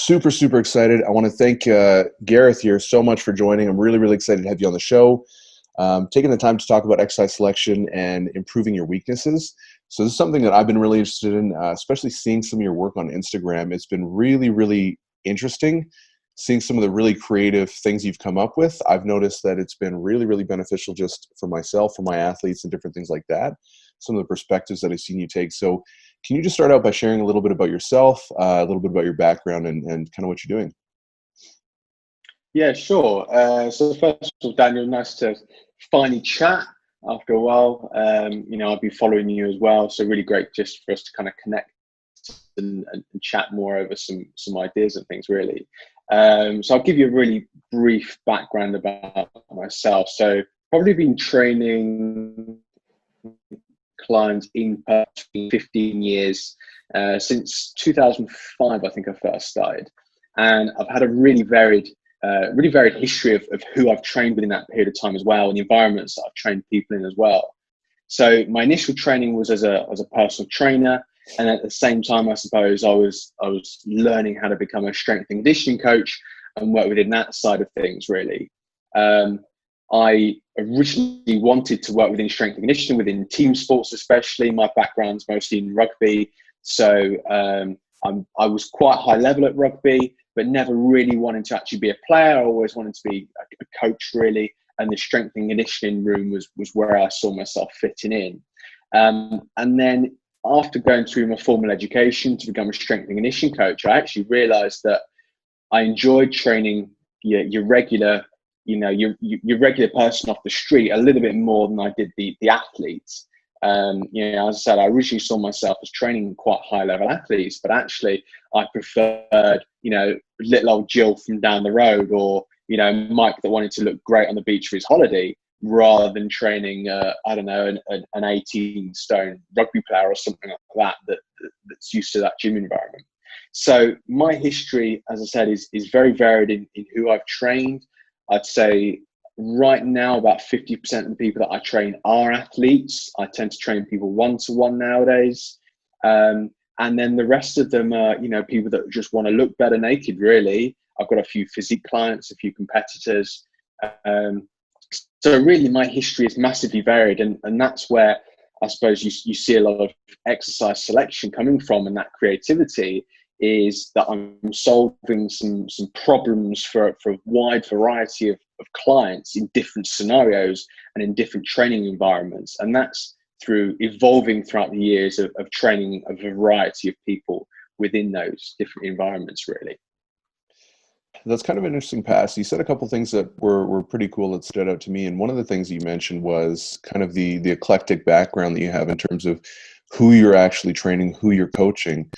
Super, super excited. I want to thank Gareth here so much for joining. I'm really, really excited to have you on the show. Taking the time to talk about exercise selection and improving your weaknesses. So this is something that I've been really interested in, especially seeing some of your work on Instagram. It's been really, really interesting seeing some of the really creative things you've come up with. I've noticed that it's been really, really beneficial just for myself, for my athletes and different things like that. Some of the perspectives that I've seen you take. So can you just start out by sharing a little bit about yourself, a little bit about your background and kind of what you're doing? Yeah, sure. So first of all, Daniel, nice to finally chat after a while. I've been following you as well, so really great just for us to kind of connect and chat more over some ideas and things, really. So I'll give you a really brief background about myself. So probably been training clients in person 15 years, since 2005, I think I first started. And I've had a really varied history of who I've trained within that period of time as well, and the environments that I've trained people in as well. So my initial training was as a personal trainer, and at the same time, I suppose I was learning how to become a strength and conditioning coach and work within that side of things. Really, I originally wanted to work within strength and conditioning, within team sports, especially. My background's mostly in rugby, so I was quite high level at rugby, but never really wanted to actually be a player. I always wanted to be a coach, really. And the strength and conditioning room was where I saw myself fitting in. And then after going through my formal education to become a strength and conditioning coach, I actually realized that I enjoyed training your regular, your regular person off the street a little bit more than I did the athletes. As I said, I originally saw myself as training quite high level athletes, but actually I preferred, little old Jill from down the road, or, Mike that wanted to look great on the beach for his holiday, rather than training, an 18 stone rugby player or something like that's used to that gym environment. So my history, as I said, is very varied in who I've trained. I'd say right now, about 50% of the people that I train are athletes. I tend to train people one-to-one nowadays. And then the rest of them are, people that just want to look better naked, really. I've got a few physique clients, a few competitors. So really my history is massively varied. And that's where I suppose you see a lot of exercise selection coming from, and that creativity is that I'm solving some problems for a wide variety of clients in different scenarios and in different training environments. And that's through evolving throughout the years of training a variety of people within those different environments, really. That's kind of an interesting pass. You said a couple things that were pretty cool that stood out to me. And one of the things you mentioned was kind of the eclectic background that you have in terms of who you're actually training, who you're coaching.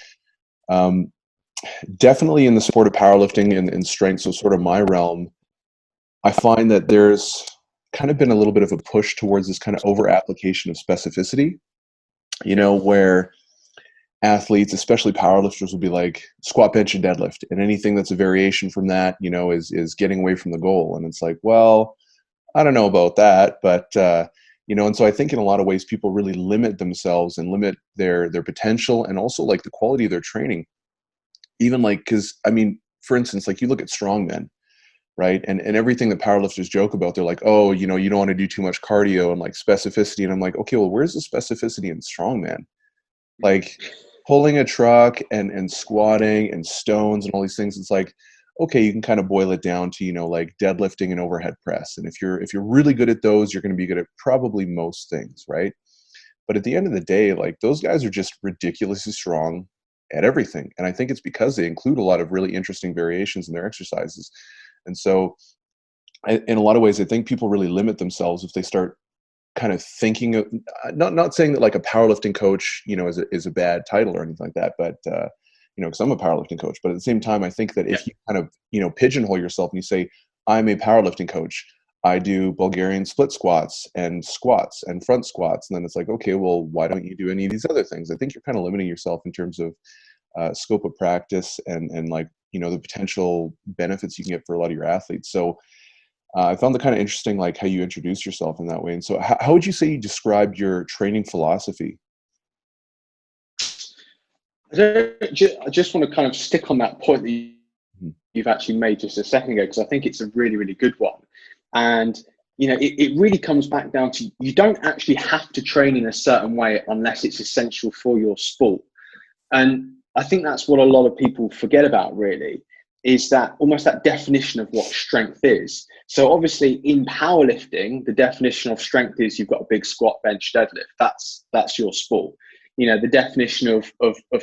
Definitely in the sport of powerlifting and strength, so sort of my realm, I find that there's kind of been a little bit of a push towards this kind of over application of specificity, where athletes, especially powerlifters, will be like squat, bench, and deadlift, and anything that's a variation from that, is getting away from the goal. And it's like, well, I don't know about that, but and so I think in a lot of ways people really limit themselves and limit their potential, and also like the quality of their training. Even like, because I mean, for instance, like you look at strongmen, right? And everything that powerlifters joke about, they're like, oh, you don't want to do too much cardio and like specificity. And I'm like, okay, well, where's the specificity in strongman? Like pulling a truck and squatting and stones and all these things. It's like, okay, you can kind of boil it down to, like deadlifting and overhead press. And if you're really good at those, you're going to be good at probably most things, right? But at the end of the day, like those guys are just ridiculously strong at everything. And I think it's because they include a lot of really interesting variations in their exercises. And so in a lot of ways, I think people really limit themselves if they start kind of thinking of, not saying that like a powerlifting coach, is a bad title or anything like that, but, because I'm a powerlifting coach, but at the same time, I think that Yeah. if you kind of, pigeonhole yourself and you say, I'm a powerlifting coach, I do Bulgarian split squats and front squats. And then it's like, okay, well, why don't you do any of these other things? I think you're kind of limiting yourself in terms of scope of practice and like, the potential benefits you can get for a lot of your athletes. So I found that kind of interesting, like how you introduced yourself in that way. And so how would you say you described your training philosophy? I just want to kind of stick on that point that you've actually made just a second ago, because I think it's a really, really good one. And, you know, it really comes back down to, you don't actually have to train in a certain way unless it's essential for your sport. And I think that's what a lot of people forget about, really, is that almost that definition of what strength is. So obviously in powerlifting, the definition of strength is you've got a big squat, bench, deadlift. That's your sport. You know, the definition of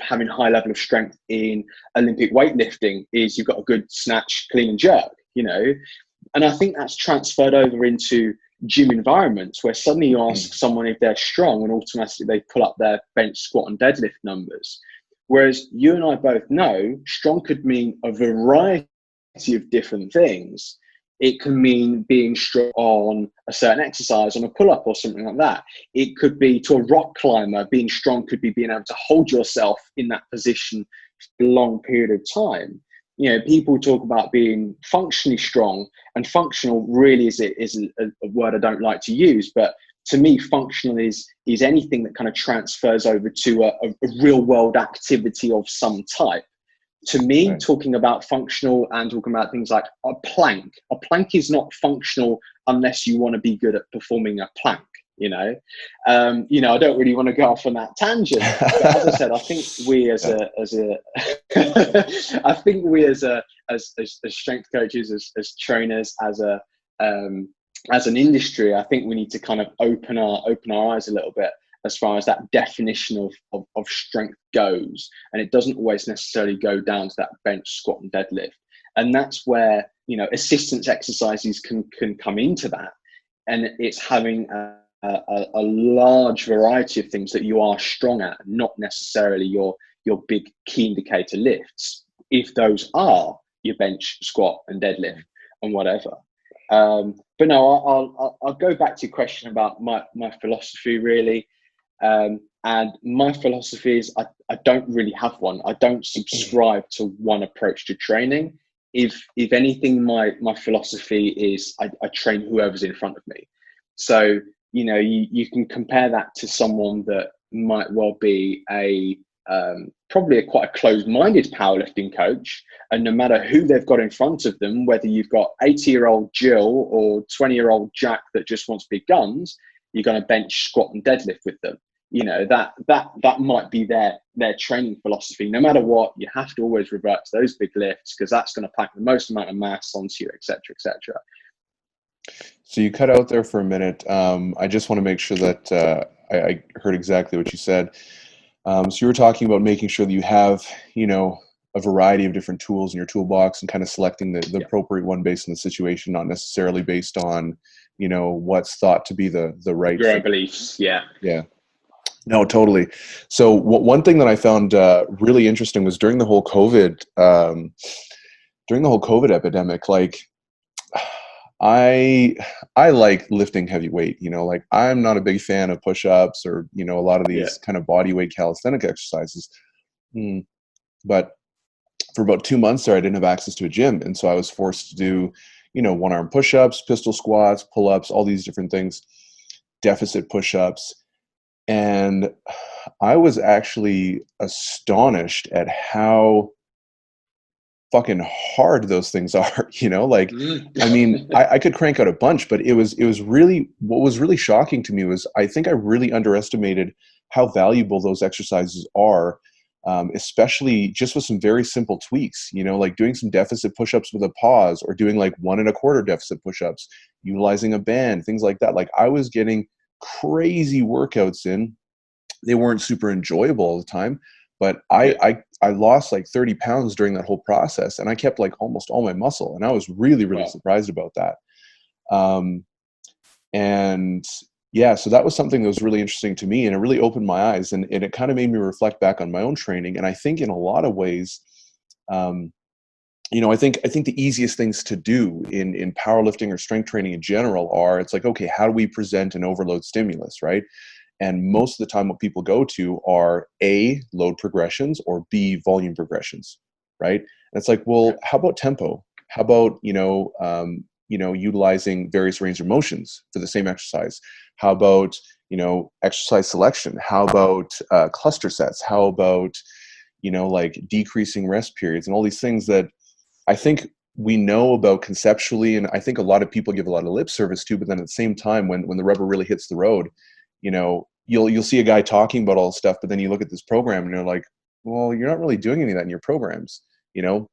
having high level of strength in Olympic weightlifting is you've got a good snatch, clean and jerk, you know. And I think that's transferred over into gym environments, where suddenly you ask someone if they're strong and automatically they pull up their bench, squat and deadlift numbers. Whereas you and I both know strong could mean a variety of different things. It can mean being strong on a certain exercise, on a pull-up or something like that. It could be, to a rock climber, being strong could be being able to hold yourself in that position for a long period of time. You know, people talk about being functionally strong, and functional really is a word I don't like to use, but to me, functional is anything that kind of transfers over to a real world activity of some type. To me, right, talking about functional and talking about things like a plank is not functional unless you want to be good at performing a plank. You know, I don't really want to go off on that tangent, but as I said, I think we as strength coaches, as trainers, as an industry, I think we need to kind of open our eyes a little bit as far as that definition of strength goes. And it doesn't always necessarily go down to that bench, squat and deadlift. And that's where, you know, assistance exercises can come into that. And it's having a large variety of things that you are strong at, not necessarily your big key indicator lifts, if those are your bench, squat and deadlift and whatever. But no, I'll go back to your question about my philosophy, really. And my philosophy is I don't really have one. I don't subscribe to one approach to training. If anything, my philosophy is I train whoever's in front of me. So, you know, you can compare that to someone that might well be probably quite a closed-minded powerlifting coach, and no matter who they've got in front of them, whether you've got 80-year-old Jill or 20-year-old Jack that just wants big guns, you're going to bench, squat and deadlift with them. You know, that might be their training philosophy. No matter what, you have to always revert to those big lifts, because that's going to pack the most amount of mass onto you, etc., etc. So you cut out there for a minute. I just want to make sure that I heard exactly what you said. So you were talking about making sure that you have, you know, a variety of different tools in your toolbox and kind of selecting the appropriate one based on the situation, not necessarily based on, you know, what's thought to be the right. Your own beliefs. Yeah. Yeah. No, totally. So one thing that I found really interesting was during the whole COVID epidemic, like I like lifting heavy weight, you know, like I'm not a big fan of push-ups or, you know, a lot of these kind of body weight calisthenic exercises. But for about 2 months there, I didn't have access to a gym. And so I was forced to do, you know, one-arm push-ups, pistol squats, pull-ups, all these different things, deficit push-ups. And I was actually astonished at how fucking hard those things are, you know, like, I mean, I could crank out a bunch, but it was really, what was really shocking to me was I think I really underestimated how valuable those exercises are, especially just with some very simple tweaks, you know, like doing some deficit push-ups with a pause, or doing like 1 1/4 deficit push-ups, utilizing a band, things like that. Like I was getting crazy workouts in. They weren't super enjoyable all the time, but I lost like 30 pounds during that whole process, and I kept like almost all my muscle, and I was really, really surprised about that. And yeah, so that was something that was really interesting to me, and it really opened my eyes, and it kind of made me reflect back on my own training. And I think in a lot of ways, you know, I think the easiest things to do in powerlifting or strength training in general are, it's like, okay, how do we present an overload stimulus, right? And most of the time what people go to are A, load progressions, or B, volume progressions, right? And it's like, well, how about tempo? How about, utilizing various range of motions for the same exercise? How about, you know, exercise selection? How about cluster sets? How about, you know, like decreasing rest periods and all these things that I think we know about conceptually, and I think a lot of people give a lot of lip service to, but then at the same time, when the rubber really hits the road, you know, you'll see a guy talking about all this stuff, but then you look at this program and you're like, well, you're not really doing any of that in your programs, you know?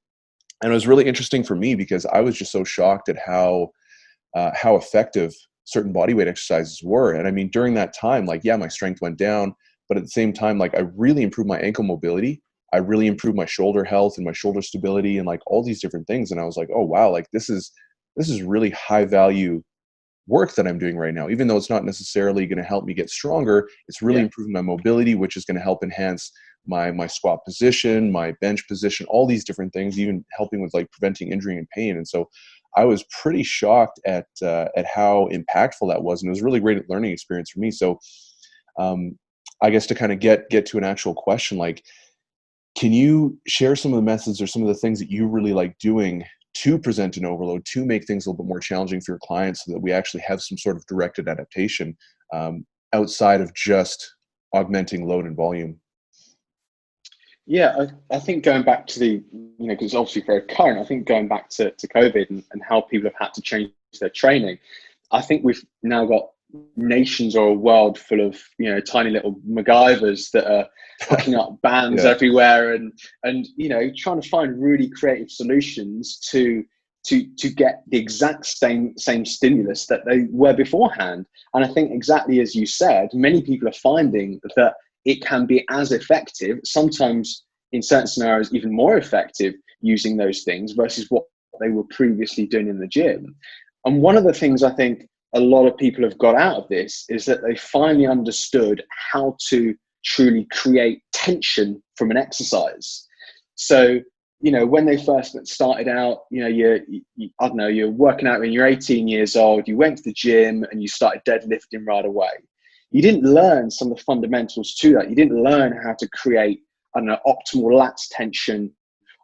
And it was really interesting for me because I was just so shocked at how effective certain bodyweight exercises were. And I mean, during that time, like, yeah, my strength went down, but at the same time, like, I really improved my ankle mobility. I really improved my shoulder health and my shoulder stability and like all these different things. And I was like, oh wow, like this is really high value work that I'm doing right now. Even though it's not necessarily going to help me get stronger, it's really Yeah. improving my mobility, which is going to help enhance my squat position, my bench position, all these different things, even helping with like preventing injury and pain. And so I was pretty shocked at how impactful that was, and it was a really great learning experience for me. So um, I guess to kind of get to an actual question, like, can you share some of the methods or some of the things that you really like doing to present an overload, to make things a little bit more challenging for your clients so that we actually have some sort of directed adaptation outside of just augmenting load and volume? Yeah, I think going back to because it's obviously very current, I think going back to COVID and how people have had to change their training, I think we've now got nations or a world full of, tiny little MacGyvers that are hooking up bands Yeah. everywhere and trying to find really creative solutions to get the exact same stimulus that they were beforehand. And I think exactly as you said, many people are finding that it can be as effective, sometimes in certain scenarios even more effective, using those things versus what they were previously doing in the gym. And one of the things I think a lot of people have got out of this is that they finally understood how to truly create tension from an exercise. So, when they first started out, I don't know, you're working out when you're 18 years old, you went to the gym and you started deadlifting right away. You didn't learn some of the fundamentals to that. You didn't learn how to create, I don't know, optimal lats tension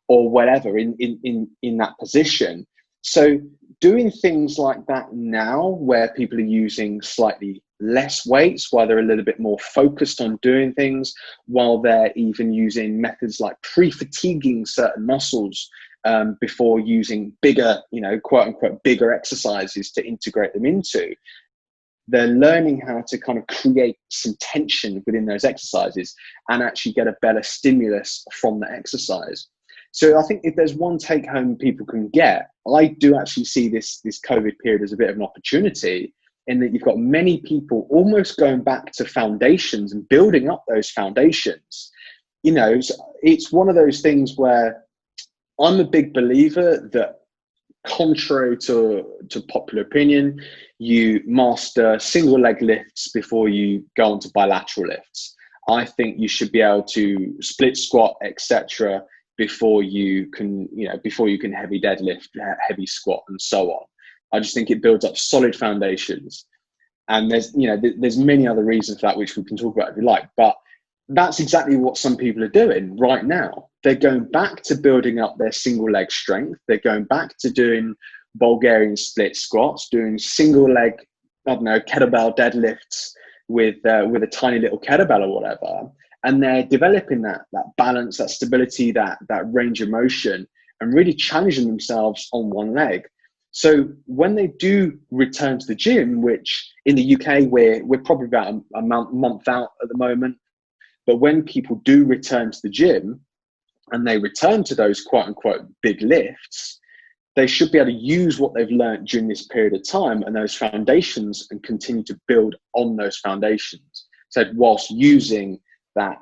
or whatever in that position. So doing things like that now, where people are using slightly less weights, while they're a little bit more focused on doing things, while they're even using methods like pre-fatiguing certain muscles before using bigger, quote unquote, bigger exercises to integrate them into. They're learning how to kind of create some tension within those exercises and actually get a better stimulus from the exercise. So I think if there's one take home people can get, I do actually see this COVID period as a bit of an opportunity, in that you've got many people almost going back to foundations and building up those foundations. It's one of those things where I'm a big believer that, contrary to popular opinion, you master single leg lifts before you go on to bilateral lifts. I think you should be able to split squat, etc., before you can heavy deadlift, heavy squat, and so on. I just think it builds up solid foundations. And there's many other reasons for that, which we can talk about if you like, but that's exactly what some people are doing right now. They're going back to building up their single leg strength. They're going back to doing Bulgarian split squats, doing single leg, I don't know, kettlebell deadlifts with a tiny little kettlebell or whatever. And they're developing that balance, that stability, that range of motion, and really challenging themselves on one leg. So when they do return to the gym, which in the UK we're probably about a month out at the moment, but when people do return to the gym and they return to those quote unquote big lifts, they should be able to use what they've learned during this period of time and those foundations and continue to build on those foundations. So whilst using that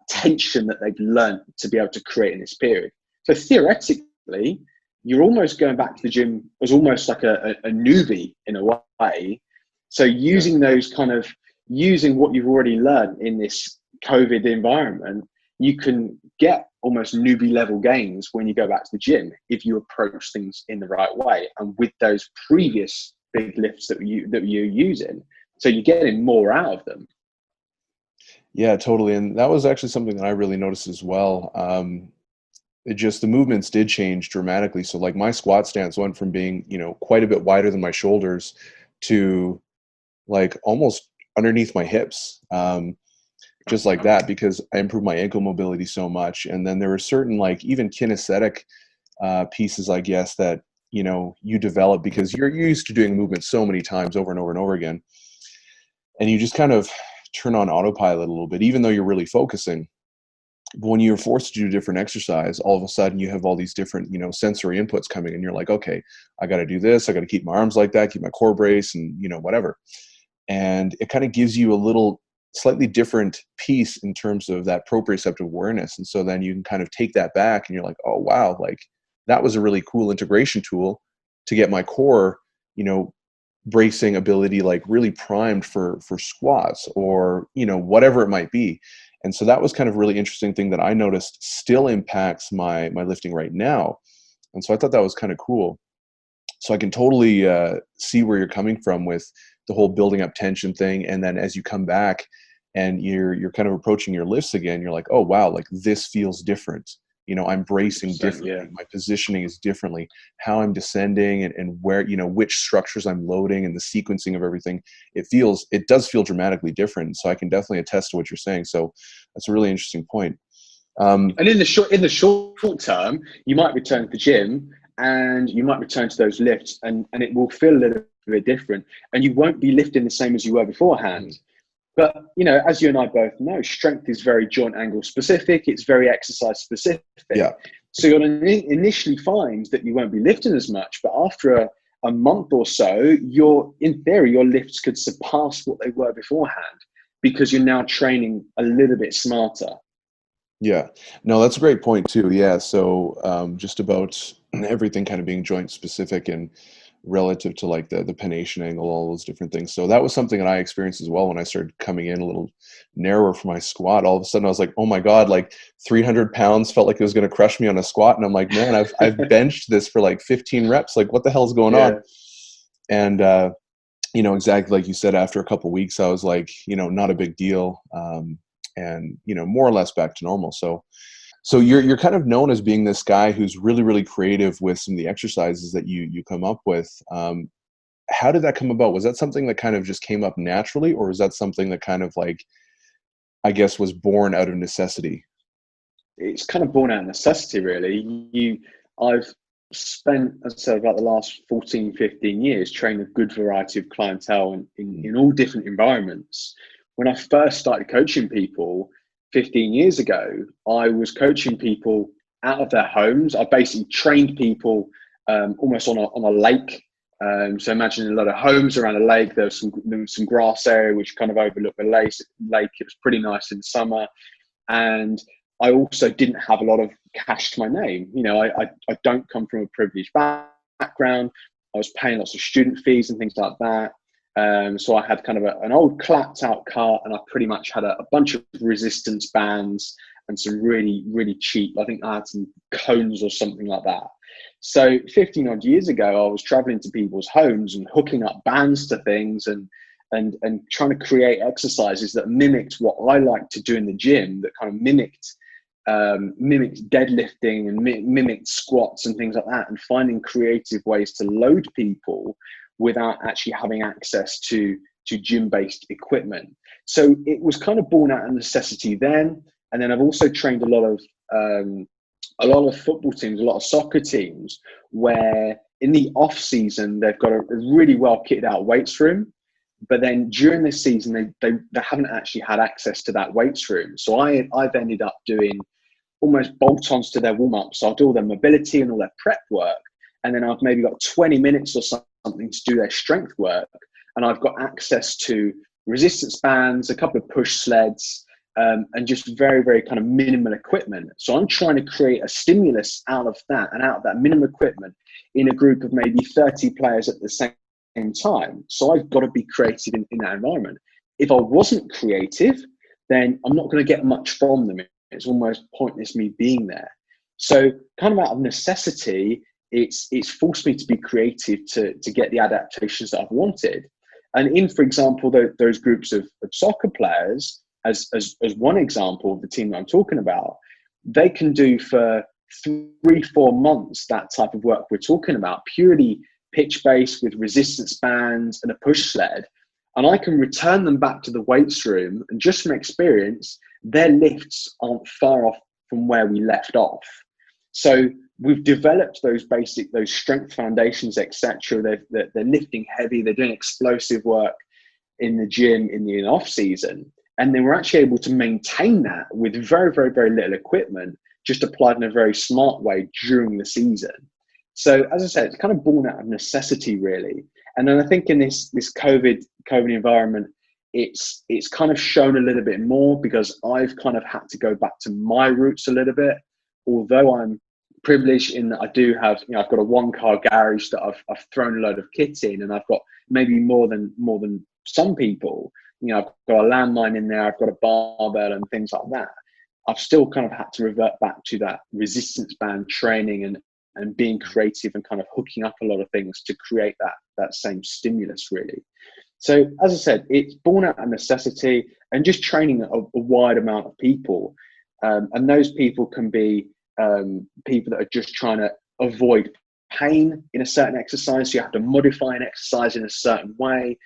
tension that they've learned to be able to create in this period. So theoretically, you're almost going back to the gym as almost like a newbie in a way. So using using what you've already learned in this COVID environment, you can get almost newbie level gains when you go back to the gym if you approach things in the right way and with those previous big lifts that you're using. So you're getting more out of them. Yeah, totally. And that was actually something that I really noticed as well. The movements did change dramatically. So like my squat stance went from being, quite a bit wider than my shoulders to like almost underneath my hips. Just like that, because I improved my ankle mobility so much. And then there were certain, like, even kinesthetic pieces, I guess, that, you know, you develop because you're used to doing movement so many times over and over and over again. And you just kind of turn on autopilot a little bit, even though you're really focusing. But when you're forced to do different exercise, all of a sudden you have all these different, you know, sensory inputs coming, and you're like, okay, I got to do this. I got to keep my arms like that, keep my core brace, and, you know, whatever. And it kind of gives you a little slightly different piece in terms of that proprioceptive awareness. And so then you can kind of take that back and you're like, oh, wow, like that was a really cool integration tool to get my core, you know, bracing ability like really primed for squats, or, you know, whatever it might be. And so that was kind of really interesting thing that I noticed still impacts my lifting right now. And so I thought that was kind of cool. So I can totally see where you're coming from with the whole building up tension thing. And then as you come back and you're kind of approaching your lifts again, you're like, oh wow, like this feels different. You know, I'm bracing differently. Yeah. My positioning is differently. How I'm descending and where, you know, which structures I'm loading and the sequencing of everything. It does feel dramatically different. So I can definitely attest to what you're saying. So that's a really interesting point. And in the short term, you might return to the gym and you might return to those lifts, and it will feel a little bit different, and you won't be lifting the same as you were beforehand. But, you know, as you and I both know, strength is very joint angle specific. It's very exercise specific. Yeah. So you're going to initially find that you won't be lifting as much, but after a month or so, in theory, your lifts could surpass what they were beforehand because you're now training a little bit smarter. Yeah, no, that's a great point too. Yeah, so just about everything kind of being joint specific and relative to like the pennation angle, all those different things. So that was something that I experienced as well when I started coming in a little narrower for my squat. All of a sudden, I was like, oh my god, like 300 pounds felt like it was going to crush me on a squat, and I'm like, man, I've benched this for like 15 reps. Like, what the hell's going on? And you know, exactly like you said, after a couple of weeks, I was like, you know, not a big deal. And, you know, more or less back to normal. So you're kind of known as being this guy who's really, really creative with some of the exercises that you come up with. How did that come about? Was that something that kind of just came up naturally, or was that something that kind of like, I guess, was born out of necessity? It's kind of born out of necessity, really. I've spent, as I said, about the last 14, 15 years training a good variety of clientele in all different environments. When I first started coaching people 15 years ago, I was coaching people out of their homes. I basically trained people almost on a lake. So imagine a lot of homes around a lake. There was some grass area which kind of overlooked the lake. It was pretty nice in summer. And I also didn't have a lot of cash to my name. You know, I don't come from a privileged background. I was paying lots of student fees and things like that. So I had kind of an old clapped out cart, and I pretty much had a bunch of resistance bands and some really, really cheap, I think I had some cones or something like that. So 15 odd years ago, I was traveling to people's homes and hooking up bands to things and trying to create exercises that mimicked what I like to do in the gym, that kind of mimicked deadlifting and mimicked squats and things like that, and finding creative ways to load people without actually having access to gym-based equipment. So it was kind of born out of necessity then. And then I've also trained a lot of football teams, a lot of soccer teams, where in the off season they've got a really well kitted out weights room, but then during the season they haven't actually had access to that weights room. So I've ended up doing almost bolt-ons to their warm-up. So I'll do all their mobility and all their prep work, and then I've maybe got 20 minutes or something to do their strength work, and I've got access to resistance bands, a couple of push sleds, and just very, very kind of minimal equipment. So I'm trying to create a stimulus out of that and out of that minimum equipment in a group of maybe 30 players at the same time. So I've got to be creative in that environment. If I wasn't creative, then I'm not going to get much from them. It's almost pointless me being there. So kind of out of necessity, it's forced me to be creative to get the adaptations that I've wanted. And in, for example, those groups of soccer players, as one example of the team that I'm talking about, they can do for 3-4 months that type of work we're talking about, purely pitch-based with resistance bands and a push sled. And I can return them back to the weights room, and just from experience, their lifts aren't far off from where we left off. So we've developed those strength foundations, etc. They're lifting heavy, they're doing explosive work in the gym in the off season, and then we're actually able to maintain that with very, very, very little equipment, just applied in a very smart way during the season. So as I said, it's kind of born out of necessity, really. And then I think in this COVID environment, it's kind of shown a little bit more, because I've kind of had to go back to my roots a little bit. Although I'm privileged in that I do have, I've got a one-car garage that I've thrown a load of kit in, and I've got maybe more than some people. I've got a landmine in there, I've got a barbell and things like that. I've still kind of had to revert back to that resistance band training and being creative and kind of hooking up a lot of things to create that same stimulus, really. So as I said, it's born out of necessity and just training a wide amount of people. And those people can be people that are just trying to avoid pain in a certain exercise. So you have to modify an exercise in a certain way,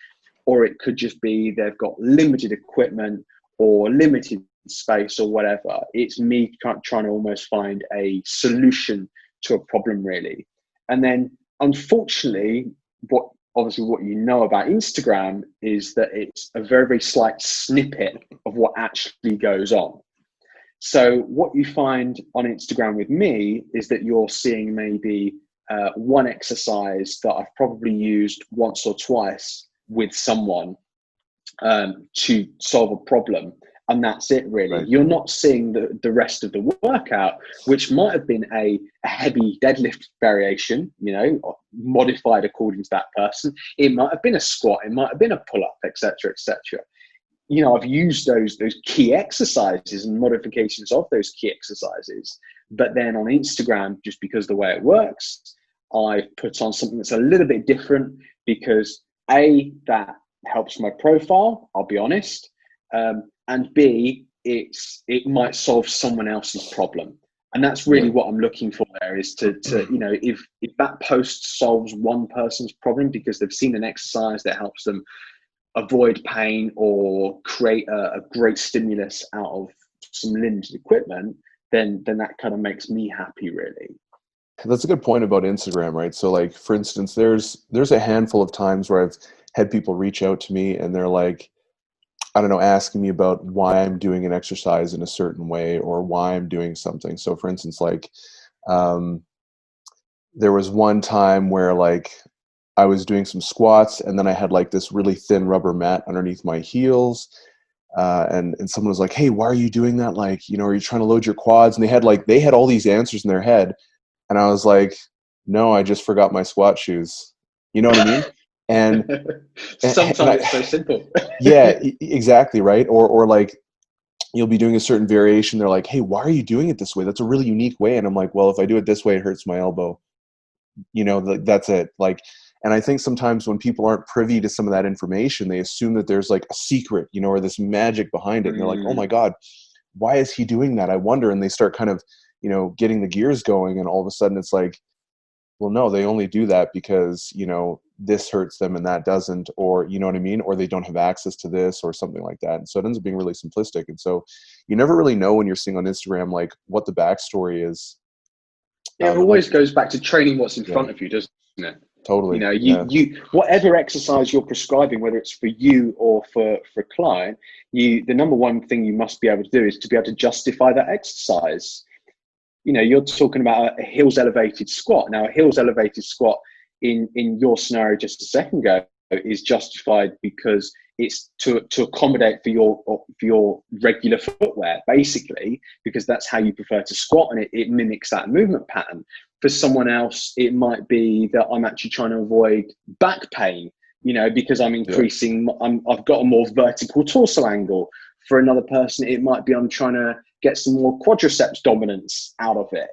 or it could just be they've got limited equipment or limited space or whatever. It's me trying to almost find a solution to a problem, really. And then unfortunately, what you know about Instagram is that it's a very, very slight snippet of what actually goes on. So what you find on Instagram with me is that you're seeing maybe one exercise that I've probably used once or twice with someone to solve a problem. And that's it, really. Right. You're not seeing the rest of the workout, which might have been a heavy deadlift variation, modified according to that person. It might have been a squat. It might have been a pull-up, etc., etc. I've used those key exercises and modifications of those key exercises. But then on Instagram, just because the way it works, I've put on something that's a little bit different, because A, that helps my profile, I'll be honest. And B, it might solve someone else's problem. And that's really what I'm looking for there, is to if that post solves one person's problem because they've seen an exercise that helps them avoid pain or create a great stimulus out of some limited equipment, then that kind of makes me happy, really. That's a good point about Instagram, right? So like, for instance, there's a handful of times where I've had people reach out to me and they're like, I don't know, asking me about why I'm doing an exercise in a certain way or why I'm doing something. So for instance, like, there was one time where like I was doing some squats and then I had like this really thin rubber mat underneath my heels. And someone was like, hey, why are you doing that? Like, are you trying to load your quads? And they had all these answers in their head. And I was like, no, I just forgot my squat shoes. You know what I mean? And sometimes it's so simple. Yeah, exactly. Right. Or like, you'll be doing a certain variation. They're like, hey, why are you doing it this way? That's a really unique way. And I'm like, well, if I do it this way, it hurts my elbow. That's it. Like, and I think sometimes when people aren't privy to some of that information, they assume that there's like a secret, or this magic behind it. And they're like, oh my God, why is he doing that? I wonder. And they start kind of, getting the gears going. And all of a sudden it's like, well, no, they only do that because, this hurts them and that doesn't, or, you know what I mean? Or they don't have access to this or something like that. And so it ends up being really simplistic. And so you never really know when you're seeing on Instagram, like what the backstory is. Yeah, it always goes back to training what's in front of you, doesn't it? Totally. You whatever exercise you're prescribing, whether it's for you or for a client, the number one thing you must be able to do is to be able to justify that exercise. You're talking about a heels elevated squat. Now, a heels elevated squat in your scenario just a second ago is justified because it's to accommodate for your regular footwear, basically, because that's how you prefer to squat, and it mimics that movement pattern. For someone else, it might be that I'm actually trying to avoid back pain, because I'm increasing, I've got a more vertical torso angle. For another person, it might be I'm trying to get some more quadriceps dominance out of it.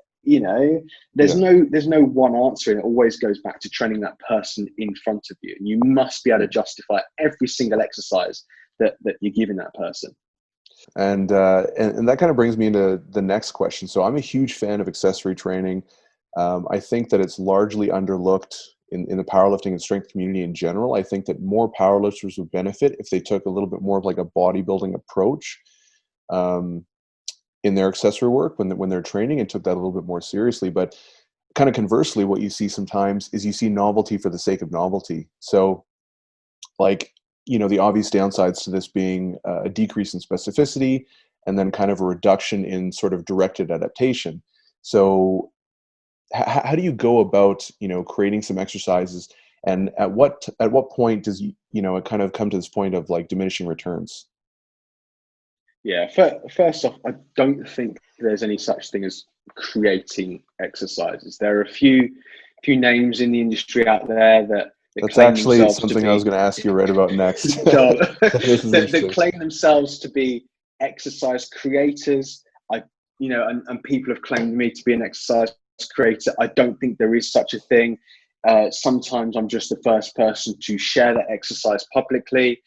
There's no one answer, and it always goes back to training that person in front of you. And you must be able to justify every single exercise that you're giving that person. And that kind of brings me into the next question. So I'm a huge fan of accessory training. I think that it's largely underlooked in the powerlifting and strength community in general. I think that more powerlifters would benefit if they took a little bit more of like a bodybuilding approach in their accessory work when they're training, and took that a little bit more seriously. But kind of conversely, what you see sometimes is you see novelty for the sake of novelty. So like, the obvious downsides to this being a decrease in specificity, and then kind of a reduction in sort of directed adaptation. So how do you go about, creating some exercises, and at what point does, it kind of come to this point of like diminishing returns? Yeah, first off, I don't think there's any such thing as creating exercises. There are a few names in the industry out there that That's claim actually themselves to something I was be going to ask you right about next. so, This is that interesting. claim themselves to be exercise creators. And people have claimed me to be an exercise creator. I don't think there is such a thing. Sometimes I'm just the first person to share that exercise publicly.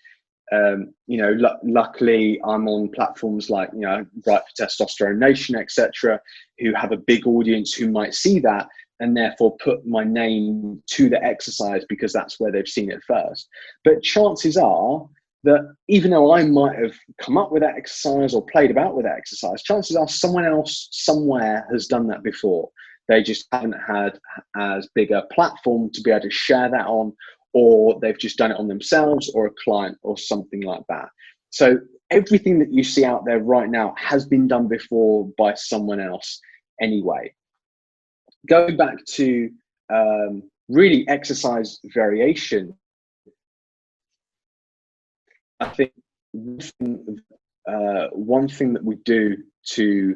Luckily I'm on platforms like, Right for Testosterone Nation, etc., who have a big audience who might see that and therefore put my name to the exercise because that's where they've seen it first. But chances are that even though I might have come up with that exercise or played about with that exercise, chances are someone else somewhere has done that before. They just haven't had as big a platform to be able to share that on, or they've just done it on themselves or a client or something like that. So everything that you see out there right now has been done before by someone else anyway. Going back to really exercise variation, I think one thing that we do to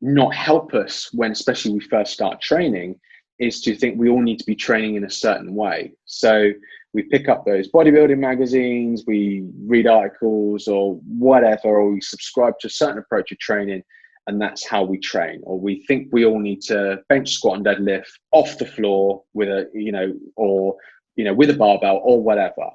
not help us when especially we first start training is to think we all need to be training in a certain way. So we pick up those bodybuilding magazines, we read articles or whatever, or we subscribe to a certain approach of training, and that's how we train. Or we think we all need to bench, squat, and deadlift off the floor with with a barbell or whatever.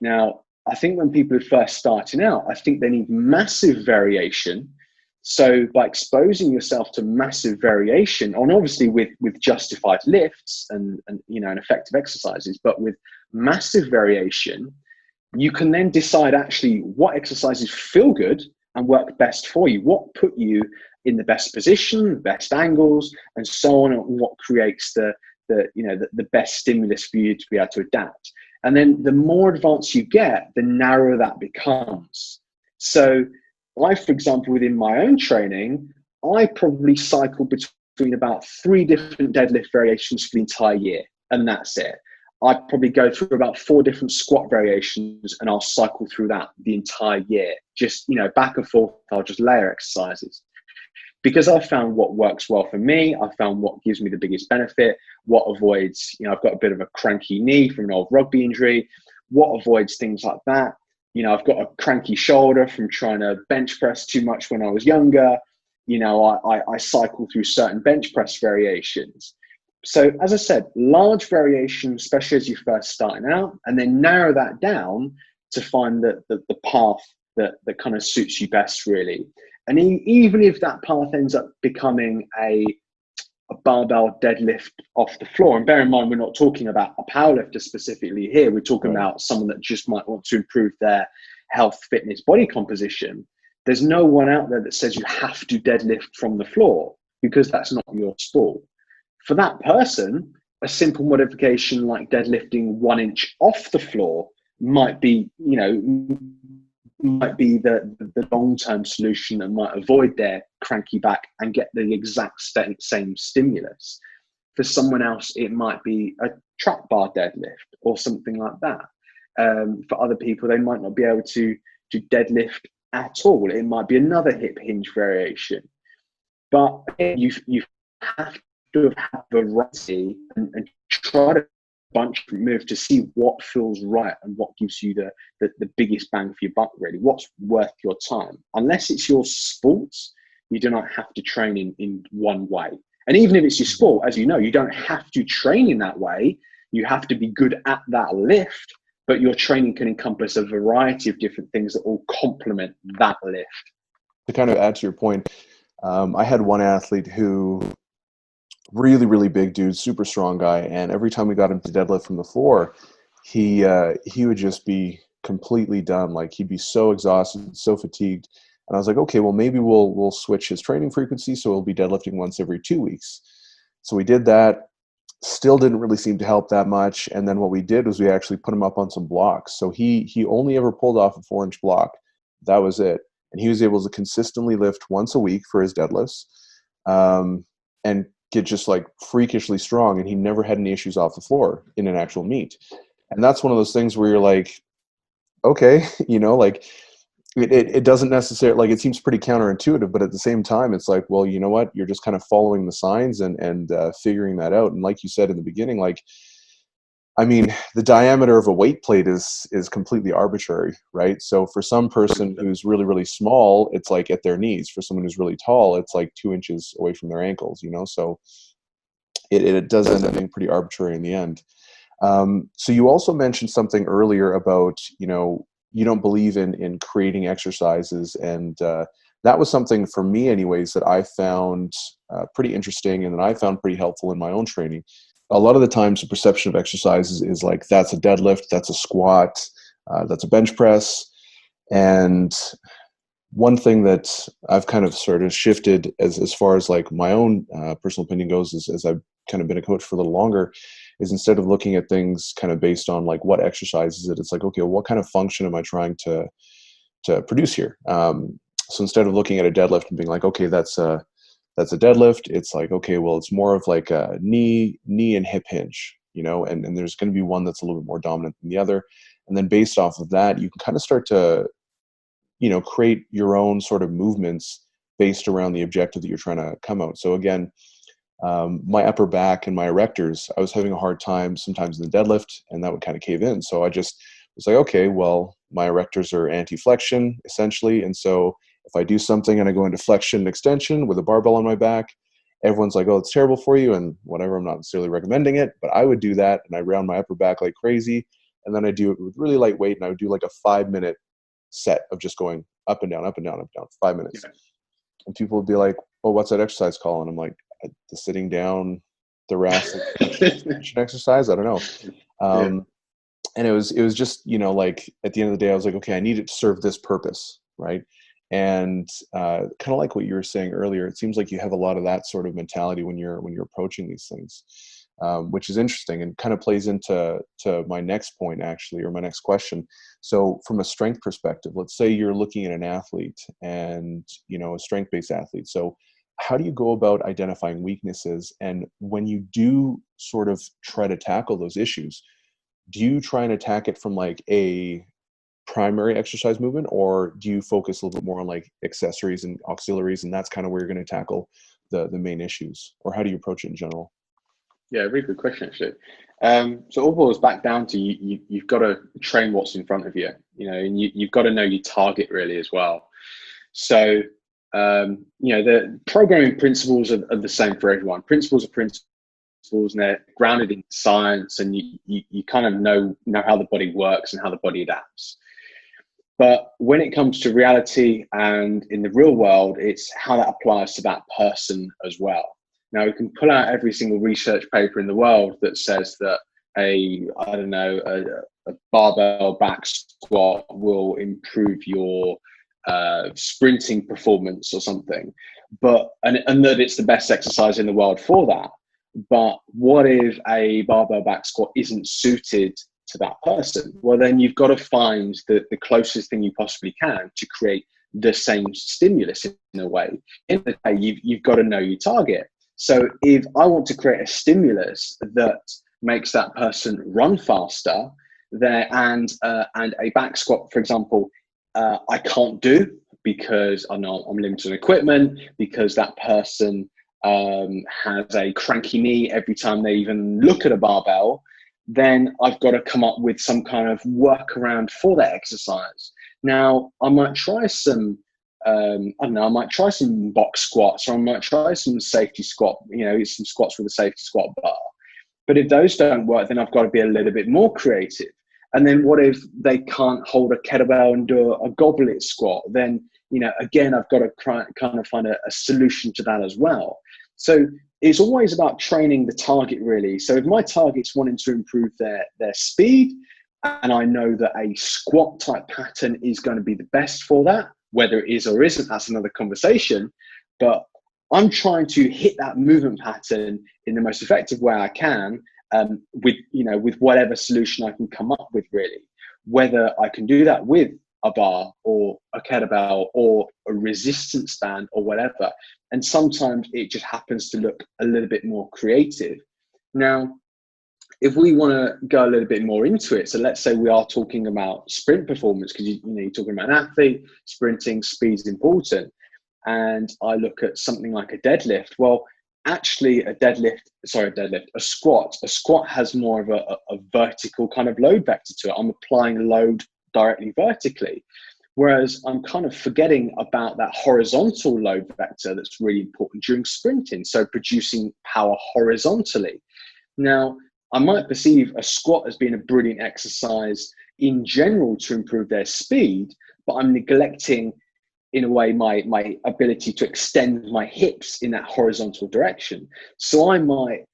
Now, I think when people are first starting out, I think they need massive variation. So by exposing yourself to massive variation, and obviously with justified lifts and effective exercises, but with massive variation, you can then decide actually what exercises feel good and work best for you, what put you in the best position, best angles, and so on, and what creates the best stimulus for you to be able to adapt. And then the more advanced you get, the narrower that becomes. So I, for example, within my own training, I probably cycle between about 3 different deadlift variations for the entire year, and that's it. I'd probably go through about 4 different squat variations, and I'll cycle through that the entire year. Just, back and forth, I'll just layer exercises. Because I found what works well for me, I found what gives me the biggest benefit, what avoids, I've got a bit of a cranky knee from an old rugby injury, what avoids things like that. I've got a cranky shoulder from trying to bench press too much when I was younger. I cycle through certain bench press variations. So as I said, large variations, especially as you're first starting out, and then narrow that down to find the path that kind of suits you best, really. And even if that path ends up becoming a barbell deadlift off the floor, and bear in mind, we're not talking about a powerlifter specifically here. We're talking about someone that just might want to improve their health, fitness, body composition. There's no one out there that says you have to deadlift from the floor because that's not your sport. For that person, a simple modification like deadlifting 1 inch off the floor might be, the long-term solution that might avoid their cranky back and get the exact same stimulus. For someone else, it might be a trap bar deadlift or something like that. For other people, they might not be able to deadlift at all. It might be another hip hinge variation. But you have to have had variety and try to bunch move to see what feels right and what gives you the biggest bang for your buck, really, what's worth your time. Unless it's your sport, you do not have to train in one way. And even if it's your sport, as you know, you don't have to train in that way. You have to be good at that lift, but your training can encompass a variety of different things that all complement that lift. To kind of add to your point, I had one athlete who really, really big dude, super strong guy. And every time we got him to deadlift from the floor, he would just be completely done. Like he'd be so exhausted, so fatigued. And I was like, okay, well maybe we'll switch his training frequency. So he'll be deadlifting once every 2 weeks. So we did that. Still didn't really seem to help that much. And then what we did was we actually put him up on some blocks. So he only ever pulled off a 4-inch block. That was it. And he was able to consistently lift once a week for his deadlifts, and get just like freakishly strong. And he never had any issues off the floor in an actual meet. And that's one of those things where you're like, okay, like it doesn't necessarily, like, it seems pretty counterintuitive, but at the same time, it's like, well, you know what? You're just kind of following the signs and figuring that out. And like you said in the beginning, like, I mean, the diameter of a weight plate is completely arbitrary, right? So for some person who's really, really small, it's like at their knees. For someone who's really tall, it's like 2 inches away from their ankles, so it does end up being pretty arbitrary in the end. So you also mentioned something earlier about, you don't believe in creating exercises. And that was something for me anyways that I found pretty interesting and that I found pretty helpful in my own training. A lot of the times the perception of exercises is like, that's a deadlift, that's a squat, that's a bench press. And one thing that I've kind of sort of shifted as far as like my own personal opinion goes is, as I've kind of been a coach for a little longer, is instead of looking at things kind of based on like what exercise is it, it's like, okay, well, what kind of function am I trying to produce here? So instead of looking at a deadlift and being like, okay, that's a deadlift, it's like, okay, well, it's more of like a knee and hip hinge, and there's going to be one that's a little bit more dominant than the other. And then based off of that, you can kind of start to, create your own sort of movements based around the objective that you're trying to come out. So again, my upper back and my erectors, I was having a hard time sometimes in the deadlift, and that would kind of cave in. So I just was like, okay, well, my erectors are anti-flexion essentially. And so if I do something and I go into flexion and extension with a barbell on my back, everyone's like, oh, it's terrible for you and whatever. I'm not necessarily recommending it, but I would do that. And I round my upper back like crazy. And then I do it with really light weight. And I would do like a 5-minute set of just going up and down, up and down, up and down, 5 minutes. Yeah. And people would be like, oh, what's that exercise called? And I'm like, the sitting down thoracic exercise. I don't know. And it was just, like at the end of the day, I was like, okay, I need it to serve this purpose. Right. And kind of like what you were saying earlier, it seems like you have a lot of that sort of mentality when you're approaching these things, which is interesting and kind of plays into my next point actually, or my next question. So from a strength perspective, let's say you're looking at an athlete and, a strength-based athlete. So how do you go about identifying weaknesses? And when you do sort of try to tackle those issues, do you try and attack it from like a primary exercise movement, or do you focus a little bit more on like accessories and auxiliaries, and that's kind of where you're going to tackle the main issues? Or how do you approach it in general? Yeah, really good question, actually. So all boils back down to you've got to train what's in front of you, and you've got to know your target really as well. So, the programming principles are the same for everyone. Principles are principles, and they're grounded in science, and you kind of know how the body works and how the body adapts. But when it comes to reality and in the real world, it's how that applies to that person as well. Now, we can pull out every single research paper in the world that says that a barbell back squat will improve your sprinting performance or something, and that it's the best exercise in the world for that. But what if a barbell back squat isn't suited to that person? Well, then you've got to find the closest thing you possibly can to create the same stimulus in a way. In the day, you've got to know your target. So if I want to create a stimulus that makes that person run faster, and a back squat, for example, I can't do because I'm limited on equipment, because that person has a cranky knee every time they even look at a barbell, then I've got to come up with some kind of workaround for that exercise. Now, I might try some, I might try some box squats, or I might try some safety squat, some squats with a safety squat bar. But if those don't work, then I've got to be a little bit more creative. And then what if they can't hold a kettlebell and do a goblet squat? Then, again, I've got to kind of find a solution to that as well. So it's always about training the target, really. So if my target's wanting to improve their speed, and I know that a squat type pattern is going to be the best for that, whether it is or isn't, that's another conversation. But I'm trying to hit that movement pattern in the most effective way I can, with whatever solution I can come up with, really. Whether I can do that with a bar or a kettlebell or a resistance band or whatever. And sometimes it just happens to look a little bit more creative. Now, if we want to go a little bit more into it, so let's say we are talking about sprint performance, because you're talking about an athlete, sprinting, speed is important. And I look at something like a deadlift. Well, actually a squat has more of a vertical kind of load vector to it. I'm applying load directly vertically, whereas I'm kind of forgetting about that horizontal load vector that's really important during sprinting, so producing power horizontally. Now, I might perceive a squat as being a brilliant exercise in general to improve their speed, but I'm neglecting, in a way, my ability to extend my hips in that horizontal direction. So I might,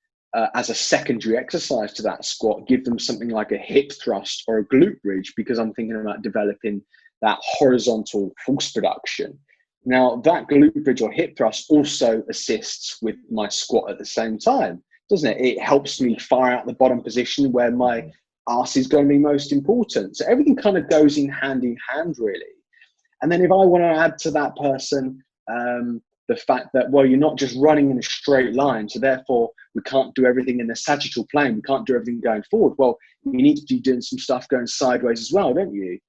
as a secondary exercise to that squat, give them something like a hip thrust or a glute bridge, because I'm thinking about developing that horizontal force production. Now, that glute bridge or hip thrust also assists with my squat at the same time, doesn't it? It helps me fire out the bottom position where my arse is going to be most important. So everything kind of goes in hand, really. And then if I want to add to that person the fact that, well, you're not just running in a straight line, so therefore we can't do everything in the sagittal plane. We can't do everything going forward. Well, you need to be doing some stuff going sideways as well, don't you?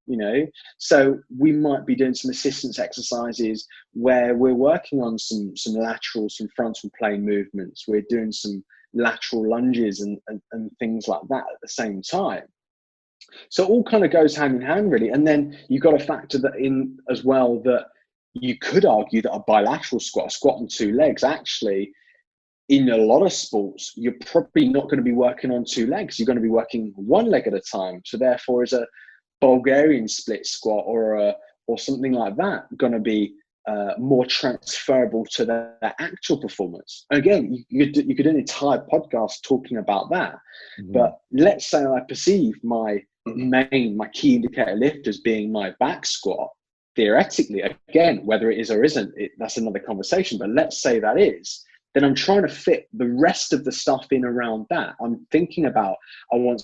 So we might be doing some assistance exercises where we're working on some lateral, some frontal plane movements. We're doing some lateral lunges and things like that at the same time. So it all kind of goes hand in hand, really. And then you've got to factor that in as well, that you could argue that a bilateral squat, a squat on two legs, actually, in a lot of sports, you're probably not going to be working on two legs. You're going to be working one leg at a time. So therefore, is a Bulgarian split squat or something like that going to be more transferable to their actual performance? Again, you could do an entire podcast talking about that. Mm-hmm. But let's say I perceive my key indicator lift as being my back squat. Theoretically, again, whether it is or isn't, that's another conversation. But let's say that is, then I'm trying to fit the rest of the stuff in around that. I'm thinking about, I want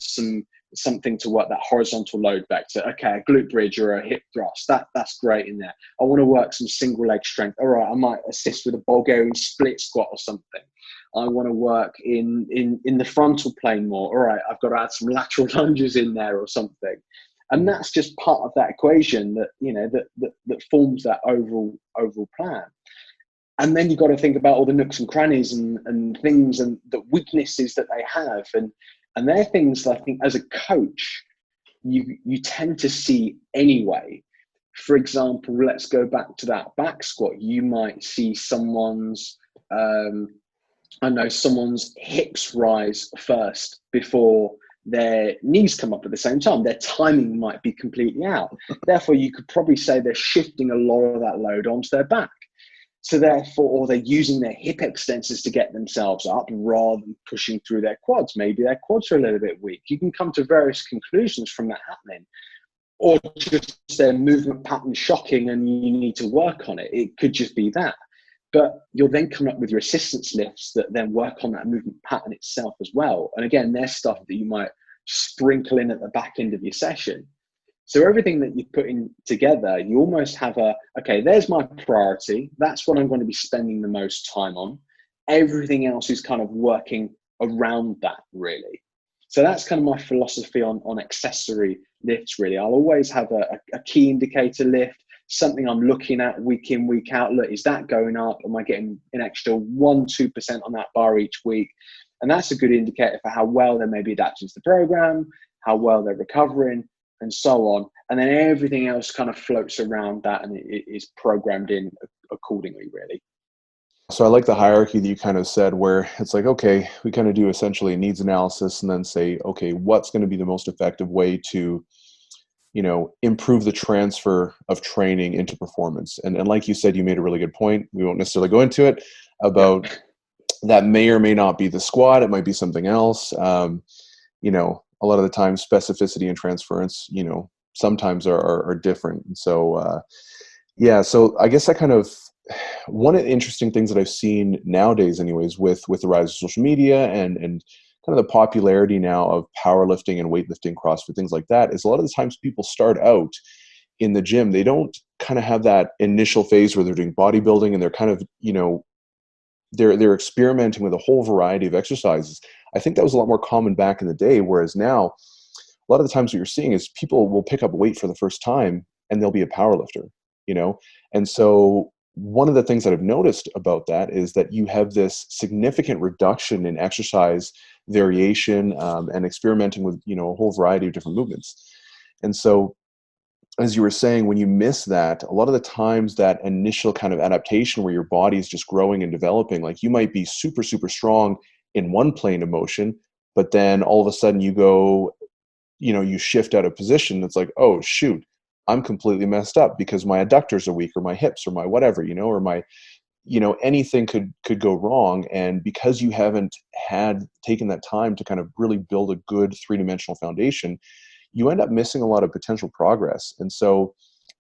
something to work that horizontal load vector. Okay, a glute bridge or a hip thrust, that's great in there. I want to work some single leg strength. All right, I might assist with a Bulgarian split squat or something. I want to work in the frontal plane more. All right, I've got to add some lateral lunges in there or something. And that's just part of that equation that forms that overall plan. And then you've got to think about all the nooks and crannies and things and the weaknesses that they have. And they're things that I think as a coach, you tend to see anyway. For example, let's go back to that back squat. You might see someone's hips rise first before their knees come up at the same time. Their timing might be completely out. Therefore, you could probably say they're shifting a lot of that load onto their back. So therefore, or they're using their hip extensors to get themselves up rather than pushing through their quads. Maybe their quads are a little bit weak. You can come to various conclusions from that happening. Or just their movement pattern shocking and you need to work on it. It could just be that. But you'll then come up with your assistance lifts that then work on that movement pattern itself as well. And again, there's stuff that you might sprinkle in at the back end of your session. So everything that you put in together, you almost have okay, there's my priority. That's what I'm going to be spending the most time on. Everything else is kind of working around that, really. So that's kind of my philosophy on accessory lifts, really. I'll always have a key indicator lift, something I'm looking at week in, week out. Look, is that going up? Am I getting an extra 1-2% on that bar each week? And that's a good indicator for how well they may be adapting to the program, how well they're recovering, and so on. And then everything else kind of floats around that and it is programmed in accordingly, really. So I like the hierarchy that you kind of said, where it's like, okay, we kind of do essentially a needs analysis and then say, okay, what's going to be the most effective way to, improve the transfer of training into performance. And like you said, you made a really good point. We won't necessarily go into it about that may or may not be the squat. It might be something else. A lot of the time specificity and transference, sometimes are different. And so, so I guess that kind of one of the interesting things that I've seen nowadays, anyways, with the rise of social media and kind of the popularity now of powerlifting and weightlifting, CrossFit, things like that, is a lot of the times people start out in the gym. They don't kind of have that initial phase where they're doing bodybuilding and they're kind of, they're experimenting with a whole variety of exercises. I think that was a lot more common back in the day, whereas now a lot of the times what you're seeing is people will pick up weight for the first time and they'll be a power lifter, you know? And so one of the things that I've noticed about that is that you have this significant reduction in exercise variation, and experimenting with, a whole variety of different movements. And so, as you were saying, when you miss that, a lot of the times that initial kind of adaptation where your body is just growing and developing, like you might be super, super strong in one plane of motion, but then all of a sudden you go, you shift out of position. It's like, oh, shoot, I'm completely messed up because my adductors are weak or my hips or my whatever, or my, anything could go wrong. And because you haven't had taken that time to kind of really build a good three-dimensional foundation, you end up missing a lot of potential progress. And so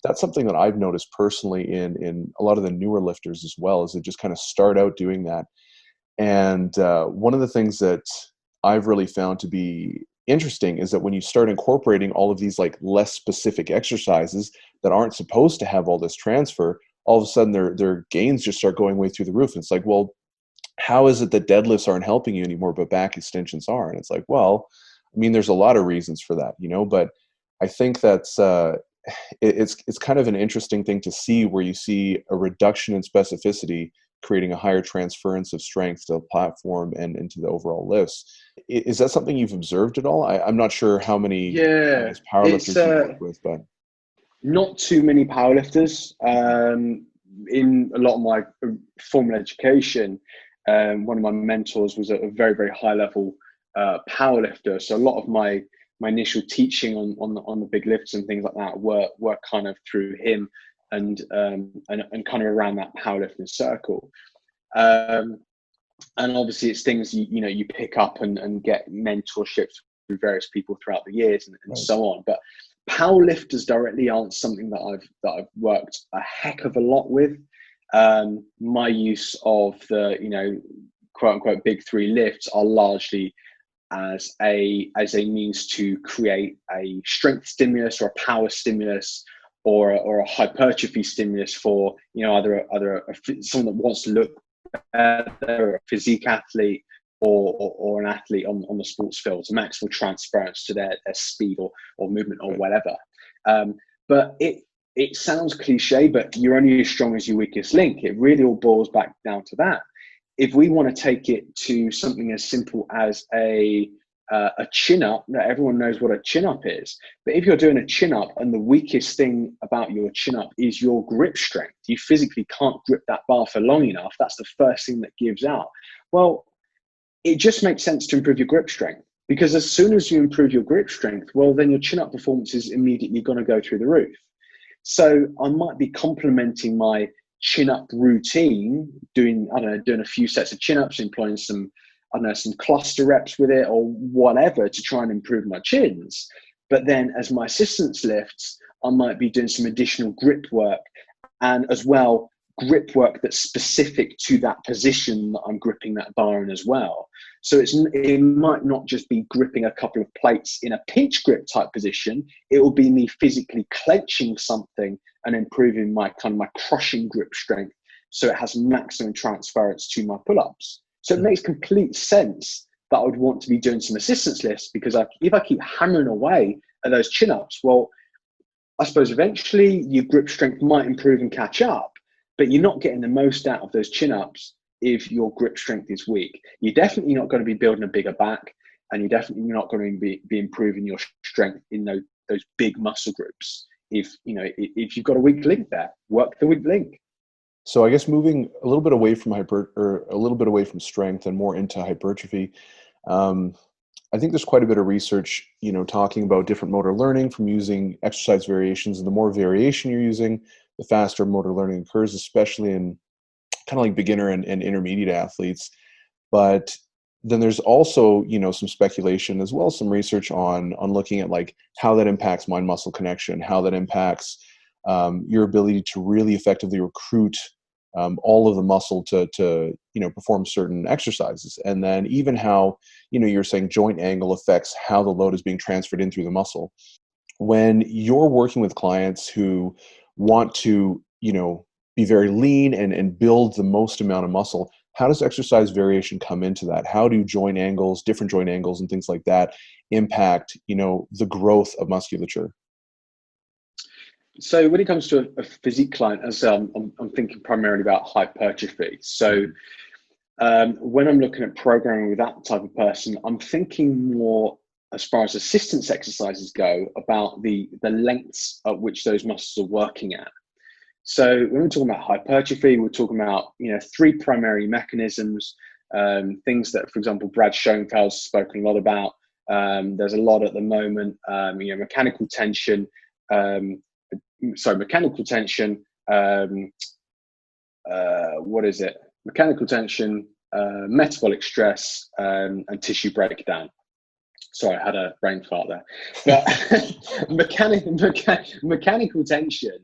that's something that I've noticed personally in a lot of the newer lifters as well, is they just kind of start out doing that. And one of the things that I've really found to be interesting is that when you start incorporating all of these like less specific exercises that aren't supposed to have all this transfer, all of a sudden their gains just start going way through the roof. And it's like, well, how is it that deadlifts aren't helping you anymore, but back extensions are? And it's like, well, I mean, there's a lot of reasons for that, but I think that's it's kind of an interesting thing to see, where you see a reduction in specificity creating a higher transference of strength to the platform and into the overall lifts. Is that something you've observed at all? I'm not sure how many, I Yeah, guess, it's powerlifters you've worked with, but not too many powerlifters. In a lot of my formal education, one of my mentors was a very, very high level powerlifter. So a lot of my initial teaching on the big lifts and things like that were kind of through him and kind of around that powerlifting circle. And obviously it's things you pick up and get mentorships through various people throughout the years and right. so on. But power lifters directly aren't something that I've worked a heck of a lot with. My use of the quote unquote big three lifts are largely as a means to create a strength stimulus or a power stimulus or a hypertrophy stimulus for either someone that wants to look better, a physique athlete or an athlete on the sports field, to maximal transference to their speed or movement or whatever. But it sounds cliche, but you're only as strong as your weakest link. It really all boils back down to that. If we want to take it to something as simple as a chin up, everyone knows what a chin up is. But if you're doing a chin up and the weakest thing about your chin up is your grip strength, you physically can't grip that bar for long enough. That's the first thing that gives out. Well, it just makes sense to improve your grip strength, because as soon as you improve your grip strength, well, then your chin up performance is immediately going to go through the roof. So I might be complementing my chin up routine, doing a few sets of chin ups, employing some cluster reps with it or whatever to try and improve my chins. But then as my assistance lifts, I might be doing some additional grip work, and as well, grip work that's specific to that position that I'm gripping that bar in as well. So it might not just be gripping a couple of plates in a pinch grip type position. It will be me physically clenching something and improving my crushing grip strength, so it has maximum transference to my pull-ups. So it makes complete sense that I would want to be doing some assistance lifts, because if I keep hammering away at those chin-ups, well, I suppose eventually your grip strength might improve and catch up, but you're not getting the most out of those chin-ups if your grip strength is weak. You're definitely not going to be building a bigger back, and you're definitely not going to be improving your strength in those big muscle groups. If you've got a weak link there, work the weak link. So I guess moving a little bit away from a little bit away from strength and more into hypertrophy, I think there's quite a bit of research, talking about different motor learning from using exercise variations. And the more variation you're using, the faster motor learning occurs, especially in kind of like beginner and intermediate athletes. But then there's also, some speculation as well as some research on looking at like how that impacts mind-muscle connection, how that impacts your ability to really effectively recruit all of the muscle to perform certain exercises. And then even how, you're saying joint angle affects how the load is being transferred in through the muscle. When you're working with clients who want to, be very lean and build the most amount of muscle, how does exercise variation come into that? How do different joint angles and things like that impact, the growth of musculature? So when it comes to a physique client, as I'm thinking primarily about hypertrophy. So when I'm looking at programming with that type of person, I'm thinking more as far as assistance exercises go about the lengths at which those muscles are working at. So when we're talking about hypertrophy, we're talking about three primary mechanisms, things that, for example, Brad Schoenfeld's spoken a lot about. There's a lot at the moment, mechanical tension. Mechanical tension. What is it? Mechanical tension, metabolic stress, and tissue breakdown. Sorry, I had a brain fart there. But mechanical tension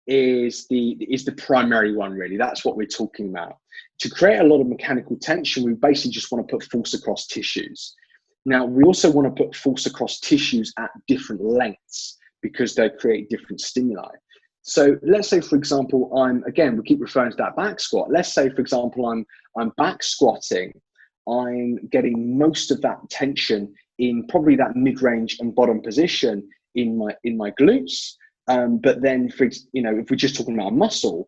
is the primary one, really. That's what we're talking about. To create a lot of mechanical tension, we basically just want to put force across tissues. Now, we also want to put force across tissues at different lengths because they create different stimuli. So let's say, for example, we keep referring to that back squat. Let's say, for example, I'm back squatting. I'm getting most of that tension in probably that mid-range and bottom position in my glutes. But then, if we're just talking about muscle,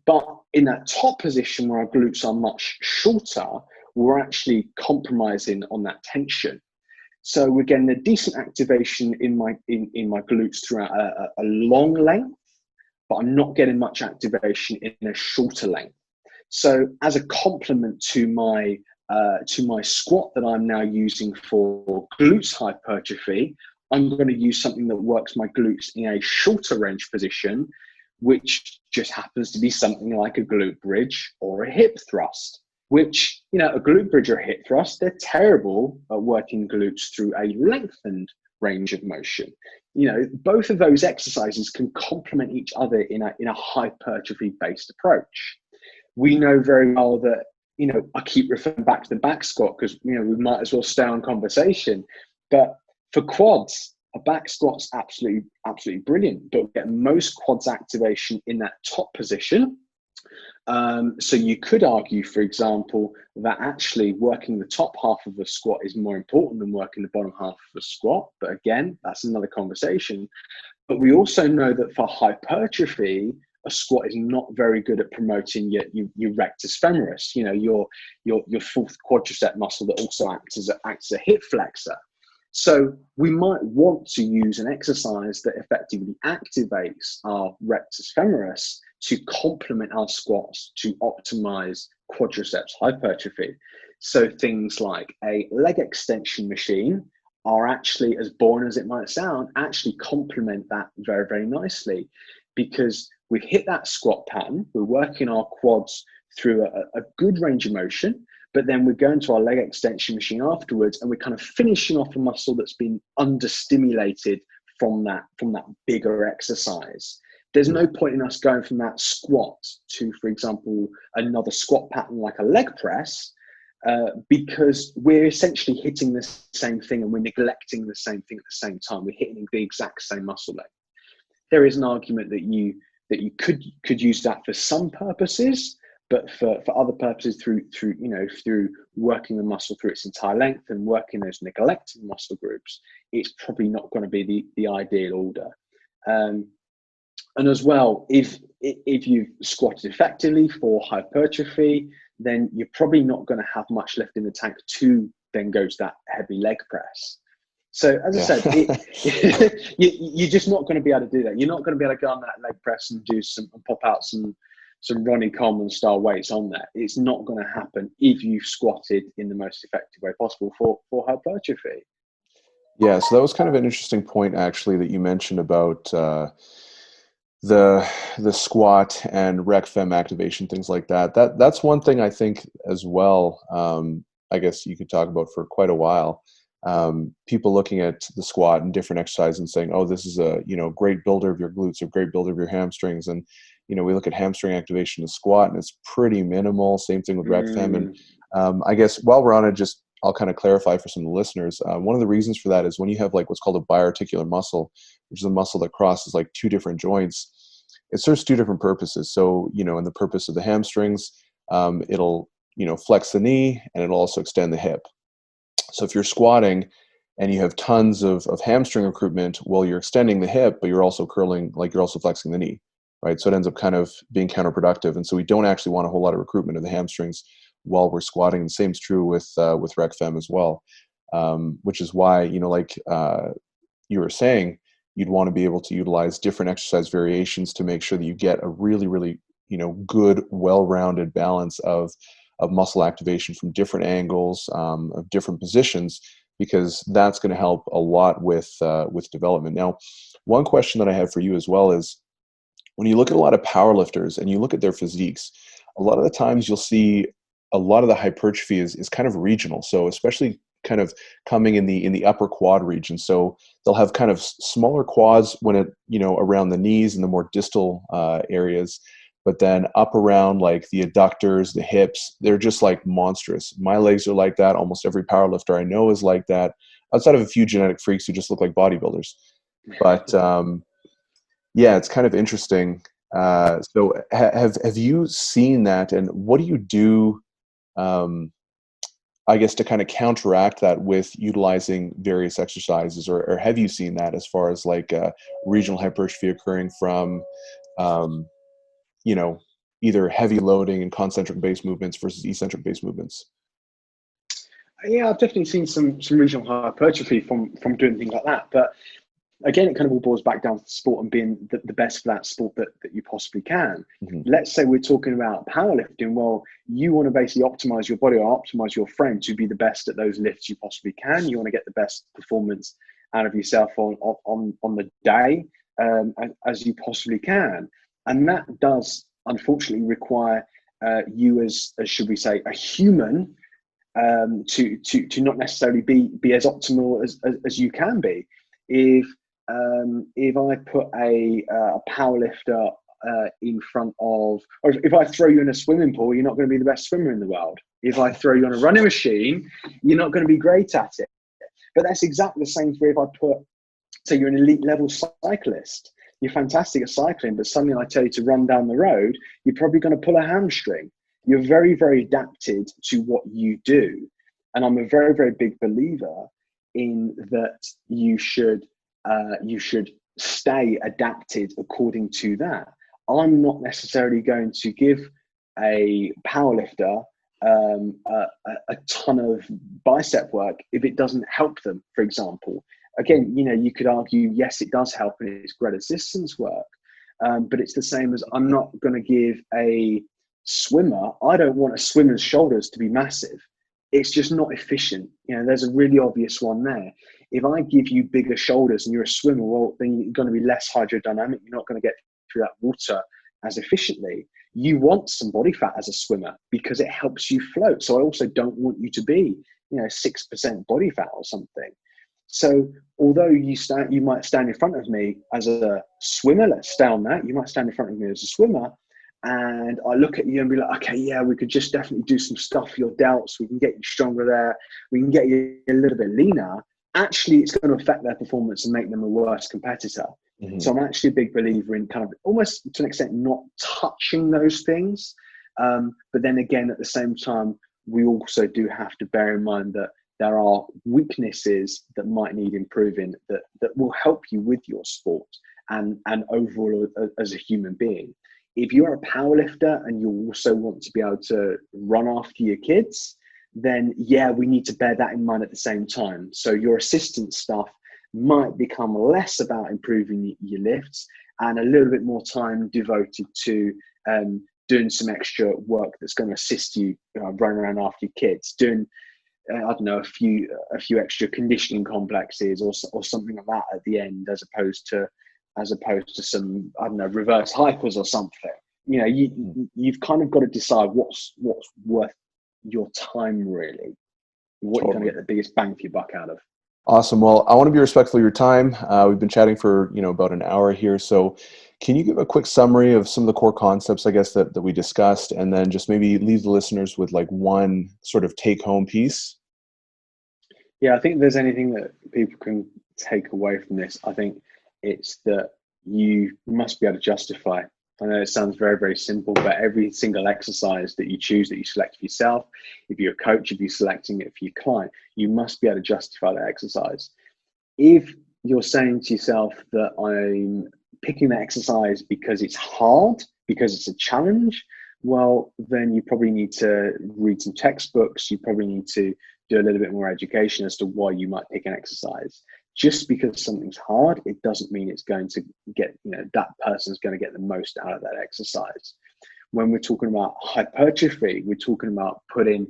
but in that top position where our glutes are much shorter, we're actually compromising on that tension. So we're getting a decent activation in my glutes throughout a long length, but I'm not getting much activation in a shorter length. So as a complement to my squat that I'm now using for glutes hypertrophy, I'm going to use something that works my glutes in a shorter range position, which just happens to be something like a glute bridge or a hip thrust, which, a glute bridge or a hip thrust, they're terrible at working glutes through a lengthened range of motion. Both of those exercises can complement each other in a hypertrophy based approach. We know very well that, I keep referring back to the back squat because, we might as well stay on conversation. But for quads, a back squat's absolutely brilliant, but we get most quads activation in that top position. So you could argue, for example, that actually working the top half of the squat is more important than working the bottom half of the squat. But again, that's another conversation. But we also know that for hypertrophy, a squat is not very good at promoting your rectus femoris, your fourth quadricep muscle that also acts as a hip flexor. So we might want to use an exercise that effectively activates our rectus femoris to complement our squats to optimize quadriceps hypertrophy. So things like a leg extension machine are actually, as boring as it might sound, actually complement that very, very nicely, because we've hit that squat pattern, we're working our quads through a good range of motion, but then we're going to our leg extension machine afterwards and we're kind of finishing off a muscle that's been understimulated from that bigger exercise. There's no point in us going from that squat to, for example, another squat pattern like a leg press, because we're essentially hitting the same thing and we're neglecting the same thing at the same time. We're hitting the exact same muscle length. There is an argument that you could use that for some purposes, but for other purposes, through working the muscle through its entire length and working those neglected muscle groups, it's probably not going to be the ideal order. And as well, if you've squatted effectively for hypertrophy, then you're probably not going to have much left in the tank to then go to that heavy leg press. So as I said, you're just not going to be able to do that. You're not going to be able to go on that leg press and pop out some Ronnie Coleman style weights on there. It's not going to happen if you've squatted in the most effective way possible for hypertrophy. Yeah, so that was kind of an interesting point actually that you mentioned about the squat and rec fem activation, things like that. That's one thing I think as well. I guess you could talk about for quite a while. People looking at the squat and different exercises and saying, "Oh, this is a great builder of your glutes, a great builder of your hamstrings," and we look at hamstring activation in squat, and it's pretty minimal. Same thing with rec fem. And I guess while we're on it, I'll kind of clarify for some of the listeners. One of the reasons for that is when you have like what's called a biarticular muscle, which is a muscle that crosses like two different joints, it serves two different purposes. So, in the purpose of the hamstrings, it'll, flex the knee, and it'll also extend the hip. So if you're squatting and you have tons of hamstring recruitment, well, you're extending the hip, but you're also curling, like you're also flexing the knee, right? So it ends up kind of being counterproductive. And so we don't actually want a whole lot of recruitment of the hamstrings while we're squatting. The same is true with rec fem as well, which is why, like you were saying, you'd want to be able to utilize different exercise variations to make sure that you get a really, really, good, well-rounded balance of muscle activation from different angles, of different positions, because that's going to help a lot with development. Now, one question that I have for you as well is, when you look at a lot of powerlifters and you look at their physiques, a lot of the times you'll see a lot of the hypertrophy is kind of regional. So especially kind of coming in the upper quad region. So they'll have kind of smaller quads when around the knees and the more distal areas, but then up around like the adductors, the hips, they're just like monstrous. My legs are like that. Almost every powerlifter I know is like that, outside of a few genetic freaks who just look like bodybuilders. But yeah, it's kind of interesting. So have you seen that, and what do you do, I guess, to kind of counteract that with utilizing various exercises, or have you seen that as far as like regional hypertrophy occurring from, either heavy loading and concentric base movements versus eccentric base movements? Yeah, I've definitely seen some regional hypertrophy from doing things like that. But again, it kind of all boils back down to the sport and being the best for that sport that you possibly can. Mm-hmm. Let's say we're talking about powerlifting. Well, you want to basically optimize your body or optimize your frame to be the best at those lifts you possibly can. You want to get the best performance out of yourself on the day as you possibly can. And that does unfortunately require you as should we say, a human, to not necessarily be as optimal as you can be. If I put a power lifter in front of, or if I throw you in a swimming pool, you're not going to be the best swimmer in the world. If I throw you on a running machine, you're not going to be great at it. But that's exactly the same for if I say you're an elite level cyclist. You're fantastic at cycling, but suddenly I tell you to run down the road, you're probably going to pull a hamstring. You're very, very adapted to what you do. And I'm a very, very big believer in that you should stay adapted according to that. I'm not necessarily going to give a powerlifter a ton of bicep work if it doesn't help them, for example. Again, you could argue, yes, it does help and it's great assistance work, but it's the same as I'm not going to give a swimmer, I don't want a swimmer's shoulders to be massive. It's just not efficient. There's a really obvious one there. If I give you bigger shoulders and you're a swimmer, well, then you're going to be less hydrodynamic. You're not going to get through that water as efficiently. You want some body fat as a swimmer because it helps you float. So I also don't want you to be, 6% body fat or something. So although you might stand in front of me as a swimmer, let's stay on that. You might stand in front of me as a swimmer, and I look at you and be like, okay, yeah, we could just definitely do some stuff for your delts. We can get you stronger there. We can get you a little bit leaner. Actually, it's going to affect their performance and make them a worse competitor. Mm-hmm. So I'm actually a big believer in kind of almost to an extent not touching those things. But then again, at the same time, we also do have to bear in mind that there are weaknesses that might need improving that will help you with your sport and overall as a human being. If you're a powerlifter and you also want to be able to run after your kids, then yeah, we need to bear that in mind at the same time. So your assistance stuff might become less about improving your lifts and a little bit more time devoted to doing some extra work that's going to assist you running around after your kids, doing I don't know, a few extra conditioning complexes or something like that at the end, as opposed to some, I don't know, reverse hypers or something. You've kind of got to decide what's worth your time really, what You're going to get the biggest bang for your buck out of. Awesome. Well, I want to be respectful of your time. We've been chatting for, about an hour here. So can you give a quick summary of some of the core concepts, I guess, that we discussed, and then just maybe leave the listeners with like one sort of take home piece? Yeah, I think if there's anything that people can take away from this, I think it's that you must be able to justify. I know it sounds very, very simple, but every single exercise that you choose, that you select for yourself, if you're a coach, if you're selecting it for your client, you must be able to justify that exercise. If you're saying to yourself that I'm picking that exercise because it's hard, because it's a challenge, well, then you probably need to read some textbooks. You probably need to do a little bit more education as to why you might pick an exercise. Just because something's hard, it doesn't mean it's going to get, that person's going to get the most out of that exercise. When we're talking about hypertrophy, we're talking about putting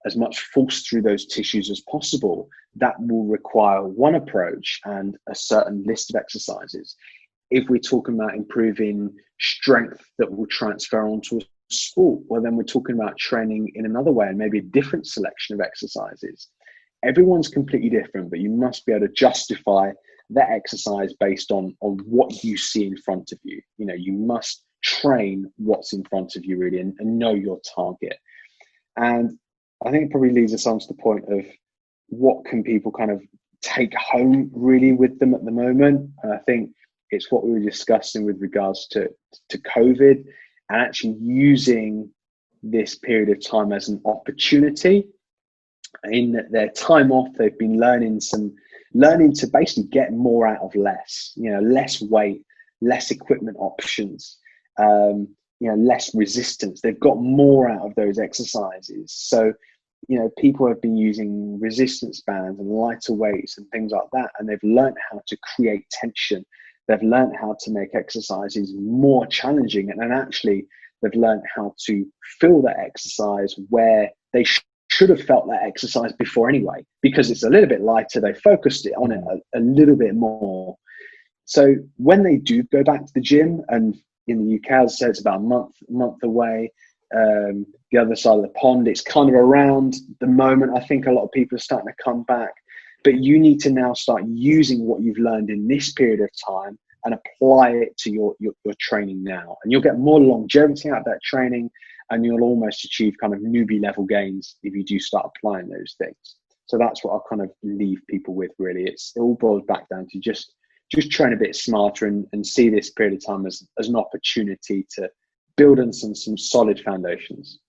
as much force through those tissues as possible. That will require one approach and a certain list of exercises. If we're talking about improving strength that will transfer onto a sport, well, then we're talking about training in another way and maybe a different selection of exercises. Everyone's completely different, but you must be able to justify that exercise based on what you see in front of you. You must train what's in front of you really and know your target. And I think it probably leads us on to the point of what can people kind of take home really with them at the moment. And I think it's what we were discussing with regards to COVID and actually using this period of time as an opportunity. In their time off, they've been learning to basically get more out of less, less weight, less equipment options, less resistance. They've got more out of those exercises. So, people have been using resistance bands and lighter weights and things like that, and they've learned how to create tension. They've learned how to make exercises more challenging, and then actually they've learned how to fill that exercise where they should have felt that exercise before anyway, because it's a little bit lighter. They focused it on it a little bit more. So when they do go back to the gym, and in the UK, as I said, it's about a month away, the other side of the pond, it's kind of around the moment. I think a lot of people are starting to come back, but you need to now start using what you've learned in this period of time and apply it to your training now. And you'll get more longevity out of that training, and you'll almost achieve kind of newbie level gains if you do start applying those things. So that's what I'll kind of leave people with really. It all boils back down to just train a bit smarter and see this period of time as an opportunity to build on some solid foundations.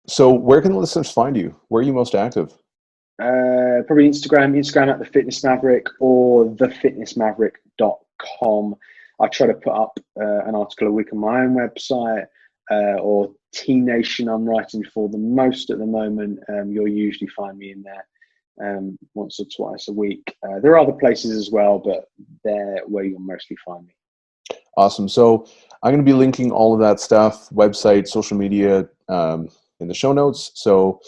So where can the listeners find you? Where are you most active? Probably Instagram at The Fitness Maverick or thefitnessmaverick.com. I try to put up an article a week on my own website, or T Nation I'm writing for the most at the moment. You'll usually find me in there once or twice a week. There are other places as well, but they're where you'll mostly find me. Awesome. So I'm going to be linking all of that stuff, website, social media, in the show notes. So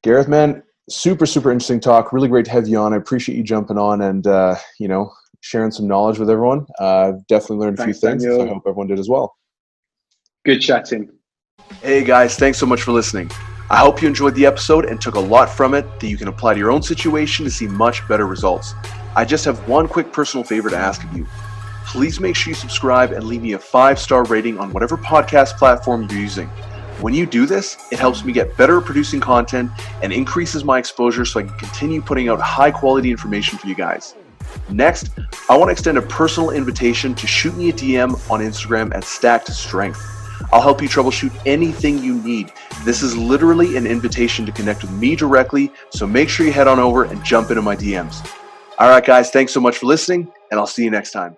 Gareth, man, super interesting talk. Really great to have you on. I appreciate you jumping on and, sharing some knowledge with everyone. I've definitely learned a few things. So I hope everyone did as well. Good chatting. Hey guys, thanks so much for listening. I hope you enjoyed the episode and took a lot from it that you can apply to your own situation to see much better results. I just have one quick personal favor to ask of you. Please make sure you subscribe and leave me a 5-star rating on whatever podcast platform you're using. When you do this, it helps me get better at producing content and increases my exposure so I can continue putting out high quality information for you guys. Next, I want to extend a personal invitation to shoot me a DM on Instagram at Stacked Strength. I'll help you troubleshoot anything you need. This is literally an invitation to connect with me directly, so make sure you head on over and jump into my DMs. All right, guys, thanks so much for listening, and I'll see you next time.